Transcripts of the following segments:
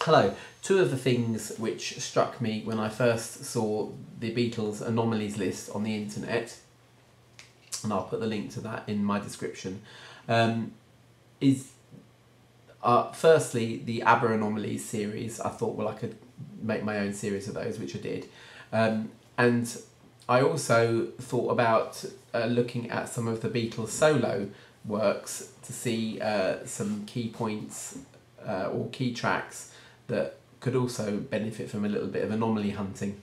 Hello. Two of the things which struck me when I first saw the Beatles Anomalies list on the internet, and I'll put the link to that in my description, is firstly the ABBA Anomalies series. I thought, well, I could make my own series of those, which I did. And I also thought about looking at some of the Beatles solo works to see some key points or key tracks that could also benefit from a little bit of anomaly hunting.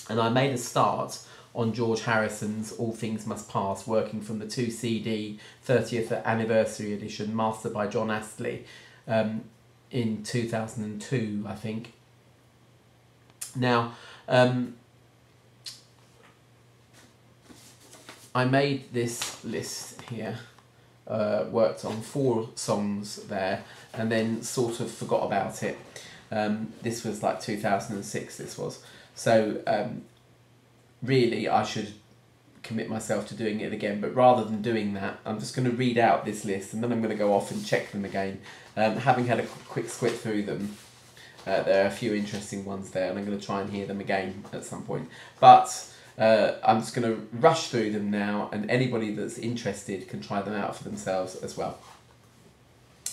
And I made a start on George Harrison's All Things Must Pass, working from the 2 CD 30th anniversary edition mastered by John Astley in 2002, I think. Now, I made this list here, worked on 4 songs there, and then sort of forgot about it. This was like 2006, this was. So really I should commit myself to doing it again, but rather than doing that, I'm just going to read out this list and then I'm going to go off and check them again. Having had a quick squint through them, there are a few interesting ones there and I'm going to try and hear them again at some point. But I'm just going to rush through them now, and anybody that's interested can try them out for themselves as well.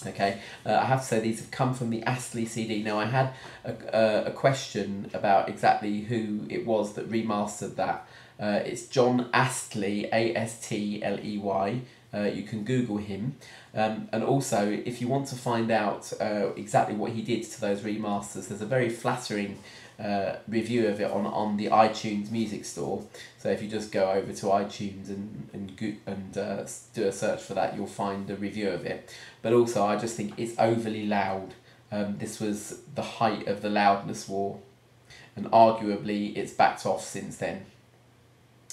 Okay, I have to say these have come from the Astley CD. Now I had a question about exactly who it was that remastered that. It's John Astley, A-S-T-L-E-Y. You can Google him. And also, if you want to find out exactly what he did to those remasters, there's a very flattering review of it on the iTunes music store. So if you just go over to iTunes and do a search for that, you'll find a review of it. But also, I just think it's overly loud. This was the height of the loudness war, and arguably it's backed off since then,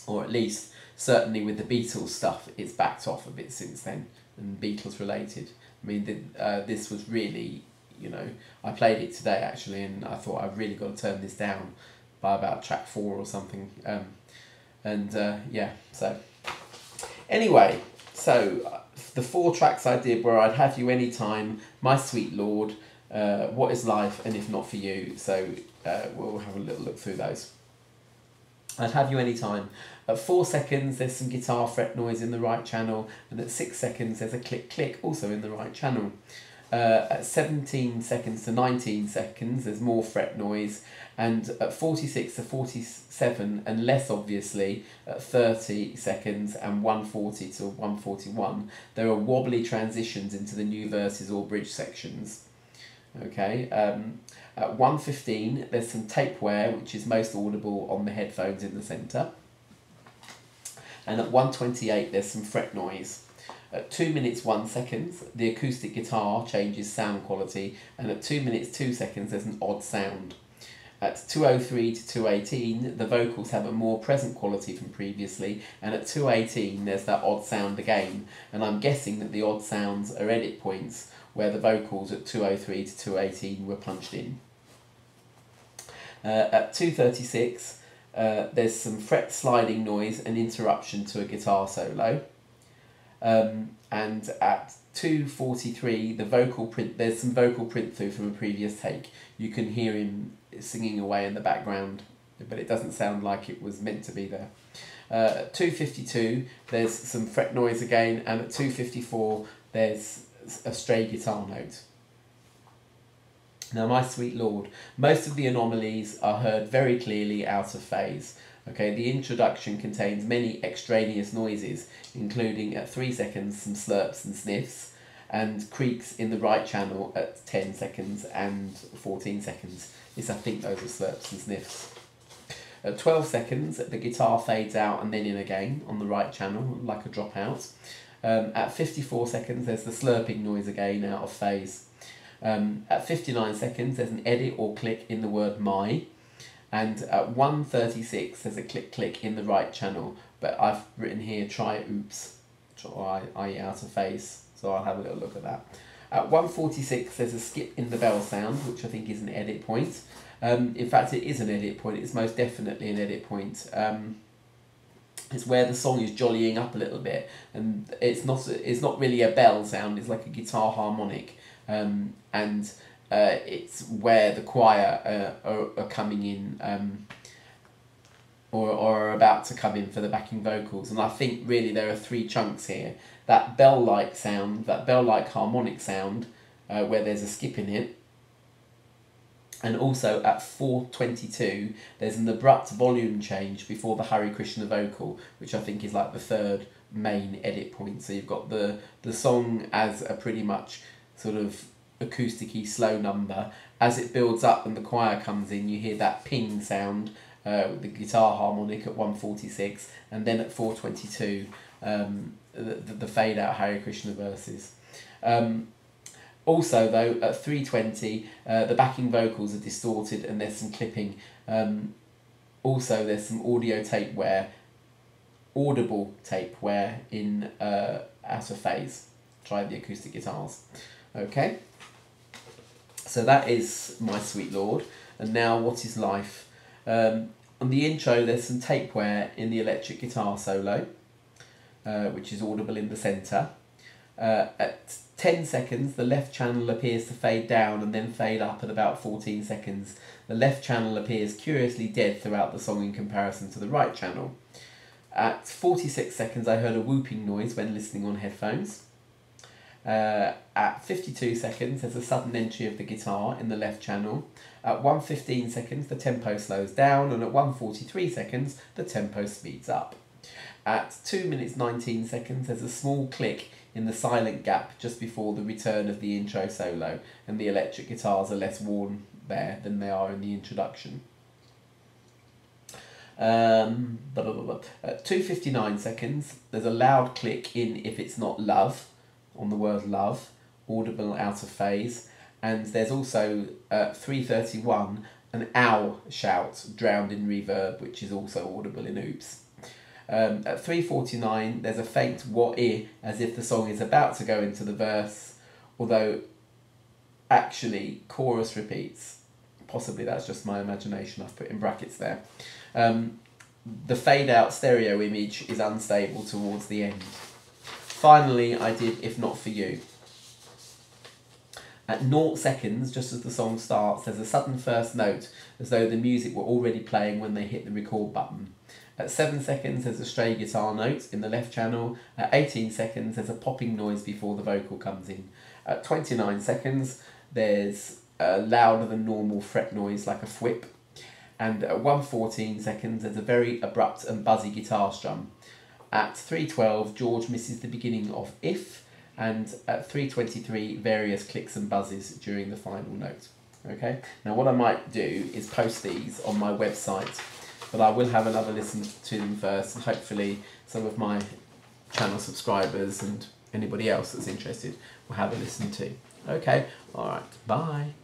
or at least certainly with the Beatles stuff, it's backed off a bit since then, and Beatles related. I mean, this was really, you know, I played it today actually, and I thought I've really got to turn this down by about track 4 or something. Yeah, so anyway, so the 4 tracks I did were I'd Have You Anytime, My Sweet Lord, What Is Life, and If Not For You. So we'll have a little look through those. I'd Have You Anytime. At 4 seconds there's some guitar fret noise in the right channel, and at 6 seconds there's a click click also in the right channel. At 17 seconds to 19 seconds there's more fret noise, and at 46 to 47 and less obviously at 30 seconds and 140 to 141 there are wobbly transitions into the new verses or bridge sections. Okay, at 1:15 there's some tape wear, which is most audible on the headphones in the centre, and at 1:28 there's some fret noise. At 2 minutes 1 second the acoustic guitar changes sound quality, and at 2 minutes 2 seconds there's an odd sound. At 2:03 to 2:18 the vocals have a more present quality from previously, and at 2:18 there's that odd sound again, and I'm guessing that the odd sounds are edit points where the vocals at 2:03 to 2:18 were punched in. At 2:36 there's some fret sliding noise and interruption to a guitar solo. And at 2:43 there's some vocal print through from a previous take. You can hear him singing away in the background, but it doesn't sound like it was meant to be there. At 2:52 there's some fret noise again, and at 2:54 there's a stray guitar note. Now, My Sweet Lord, most of the anomalies are heard very clearly out of phase. Okay, the introduction contains many extraneous noises, including at 3 seconds some slurps and sniffs, and creaks in the right channel at 10 seconds and 14 seconds. Yes, I think those are slurps and sniffs. At 12 seconds, the guitar fades out and then in again on the right channel, like a dropout. At 54 seconds, there's the slurping noise again out of phase. At 59 seconds, there's an edit or click in the word my. And at 1:36 there's a click click in the right channel, but I've written here try oops, i.e. out of phase, so I'll have a little look at that. At 1:46 there's a skip in the bell sound, which I think is an edit point. In fact, it is an edit point, it's most definitely an edit point. It's where the song is jollying up a little bit, and it's not really a bell sound, it's like a guitar harmonic. And it's where the choir are coming in, or are about to come in for the backing vocals. And I think really there are three chunks here. That bell-like sound, that bell-like harmonic sound, where there's a skip in it. And also at 4:22, there's an abrupt volume change before the Hare Krishna vocal, which I think is like the third main edit point. So you've got the song as a pretty much sort of acousticy slow number. As it builds up and the choir comes in, you hear that ping sound with the guitar harmonic at 1:46, and then at 4:22, the fade out Hare Krishna verses. Also though, at 3:20, the backing vocals are distorted and there's some clipping. Also there's some audio tape wear, audible tape wear in out of phase. Try the acoustic guitars. Okay, so that is My Sweet Lord. And now What Is Life? On the intro there's some tape wear in the electric guitar solo, which is audible in the centre. At 10 seconds, the left channel appears to fade down and then fade up at about 14 seconds. The left channel appears curiously dead throughout the song in comparison to the right channel. At 46 seconds, I heard a whooping noise when listening on headphones. At 52 seconds, there's a sudden entry of the guitar in the left channel. At 1:15 seconds, the tempo slows down, and at 1:43 seconds, the tempo speeds up. At 2 minutes 19 seconds, there's a small click in the silent gap just before the return of the intro solo, and the electric guitars are less worn there than they are in the introduction. At 2:59 seconds, there's a loud click in If It's Not Love, on the word love, audible out of phase, and there's also at 3:31 an ow shout drowned in reverb, which is also audible in Oops. At 3:49 there's a faint what-i as if the song is about to go into the verse, although actually chorus repeats. Possibly that's just my imagination, I've put in brackets there. The fade out stereo image is unstable towards the end. Finally I did If Not For You. At 0 seconds, just as the song starts, there's a sudden first note as though the music were already playing when they hit the record button. At 7 seconds, there's a stray guitar note in the left channel. At 18 seconds, there's a popping noise before the vocal comes in. At 29 seconds, there's a louder than normal fret noise like a thwip. And at 1:14 seconds, there's a very abrupt and buzzy guitar strum. At 3:12, George misses the beginning of If, and at 3:23, various clicks and buzzes during the final note. Okay, now what I might do is post these on my website, but I will have another listen to them first, and hopefully some of my channel subscribers and anybody else that's interested will have a listen too. Okay, alright, bye.